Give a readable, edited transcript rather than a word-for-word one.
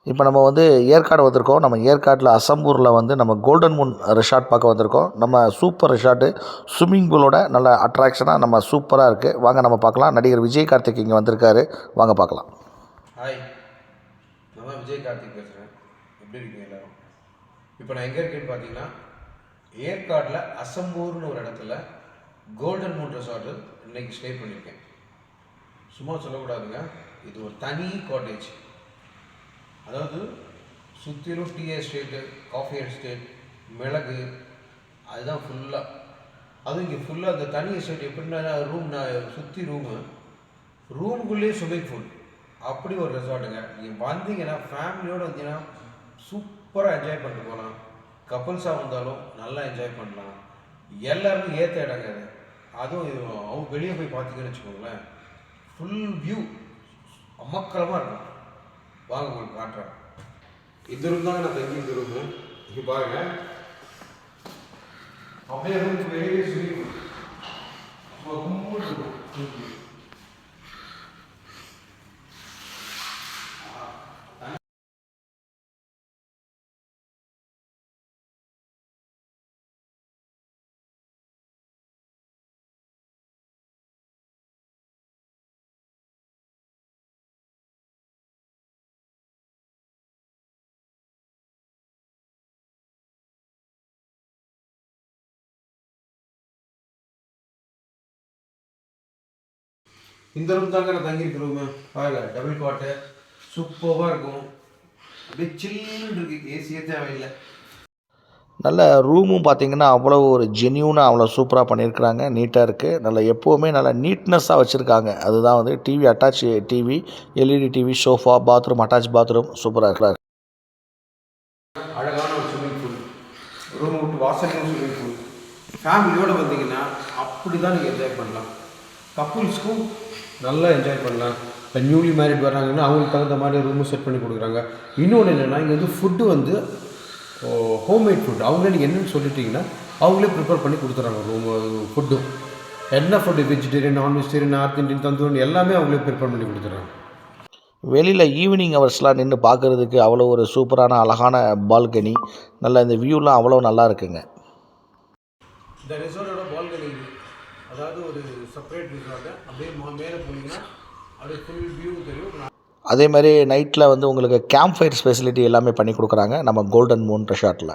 இப்போ நம்ம வந்து ஏற்காடு வந்திருக்கோம். நம்ம ஏற்காட்டில் அசம்பூரில் வந்து நம்ம கோல்டன் மூன் ரிசார்ட் பார்க்க வந்திருக்கோம். நம்ம சூப்பர் ரிசார்ட்டு, ஸ்விம்மிங் பூலோட நல்ல அட்ராக்ஷனாக நம்ம சூப்பராக இருக்குது. வாங்க நம்ம பார்க்கலாம். நடிகர் விஜய் கார்த்திக் இங்கே வந்திருக்காரு. வாங்க பார்க்கலாம். ஹாய், நான் தான் விஜய் கார்த்திக் பேசுகிறேன். எப்படி இருக்கீங்க எல்லாரும்? இப்போ நான் எங்கே இருக்கேன்னு பார்த்தீங்கன்னா, ஏற்காட்டில் அசம்பூர்னு ஒரு இடத்துல கோல்டன் மூன் ரிசார்ட்டு இன்னைக்கு ஸ்டே பண்ணியிருக்கேன். சும்மா சொல்லக்கூடாதுங்க, இது ஒரு தனி காட்டேஜ். அதாவது சுற்றிலும் டீ எஸ்டேட்டு, காஃபி எஸ்டேட், மிளகு, அதுதான் ஃபுல்லாக. அதுவும் இங்கே ஃபுல்லாக அந்த தனி எஸ்டேட் எப்படின்னா சுற்றி ரூமுக்குள்ளேயே ஸ்விம்மிங் பூல், அப்படி ஒரு ரெசார்ட்டுங்க. நீங்கள் வந்தீங்கன்னா ஃபேமிலியோடு வந்தீங்கன்னா சூப்பராக என்ஜாய் பண்ணிட்டு போகலாம். கப்புள்ஸாக வந்தாலும் நல்லா என்ஜாய் பண்ணலாம். எல்லாருக்கும் ஏற்ற இடங்க அது. அதுவும் அவங்க வெளியே போய் பார்த்தீங்கன்னு வச்சுக்கோங்களேன், ஃபுல் வியூ அமக்கலமாக இருக்கும். வாங்க உங்களுக்கு காட்டுறேன். இந்த ரூம் தாங்க நான் தங்கி இந்த ரூமு. இங்கே பாருங்க, அப்படியே ரூமுக்கு வெளியே சொல்லி கும்பிட்டு இருக்கும். இந்த ரூம் தாங்க நான் தங்கியிருக்க ரூமு. பாருங்க, டபுள் காட்டு சூப்பராக இருக்கும். அப்படியே சில்லுன்னு இருக்கு, ஏசியே தேவையில்லை. நல்ல ரூமும் பார்த்திங்கன்னா அவ்வளோ ஒரு ஜென்யூனாக அவ்வளோ சூப்பராக பண்ணியிருக்கிறாங்க. நீட்டாக இருக்குது. நல்ல எப்போவுமே நல்லா நீட்னஸ்ஸாக வச்சுருக்காங்க. அதுதான் வந்து TV, attach TV, LED TV, sofa, bathroom, attach bathroom சூப்பராக இருக்கிறாங்க. அழகான ஒரு ஸ்விம்மிங் பூல், ரூம் விட்டு வாசலையும் ஸ்விம்மிங் பூல். ஃபேமிலியோடு வந்தீங்கன்னா அப்படி தான் நீங்கள் என்ஜாய் பண்ணலாம். கப்புள்ஸ்க்கும் நல்லா என்ஜாய் பண்ணலாம். இப்போ நியூலி மேரிட் வர்றாங்கன்னா அவங்களுக்கு தகுந்த மாதிரி ரூமும் செட் பண்ணி கொடுக்குறாங்க. இன்னொன்று என்னென்னா, இங்கே வந்து ஃபுட்டு வந்து ஹோம்மேட் ஃபுட். அவங்களே நீங்கள் என்னென்னு சொல்லிட்டீங்கன்னா அவங்களே ப்ரிப்பேர் பண்ணி கொடுத்துட்றாங்க. ஃபுட்டும் என்ன ஃபுட்டு, வெஜிடேரியன், நான் வெஜிடேரியன், நார்த் இந்தியன், தந்தூரி எல்லாமே அவங்களே ப்ரிப்பேர் பண்ணி கொடுத்துட்றாங்க. வெளியில் ஈவினிங் ஹவர்ஸ்லாம் நின்று பார்க்குறதுக்கு அவ்வளோ ஒரு சூப்பரான அழகான பால்கனி, நல்ல இந்த வியூலாம் அவ்வளோ நல்லா இருக்குங்க. இந்த ரிசார்ட்டோட பால்கனி, அதாவது ஒரு செப்பரேட் ரிசார்ட்டு. அப்படியே மேலே போனீங்கன்னா அப்படியே ஃபுல் வியூ தெரியும். அதே மாதிரி நைட்டில் வந்து உங்களுக்கு கேம்ப் ஃபயர் ஃபெசிலிட்டி எல்லாமே பண்ணி கொடுக்குறாங்க நம்ம கோல்டன் மூன் ரிசார்ட்டில்.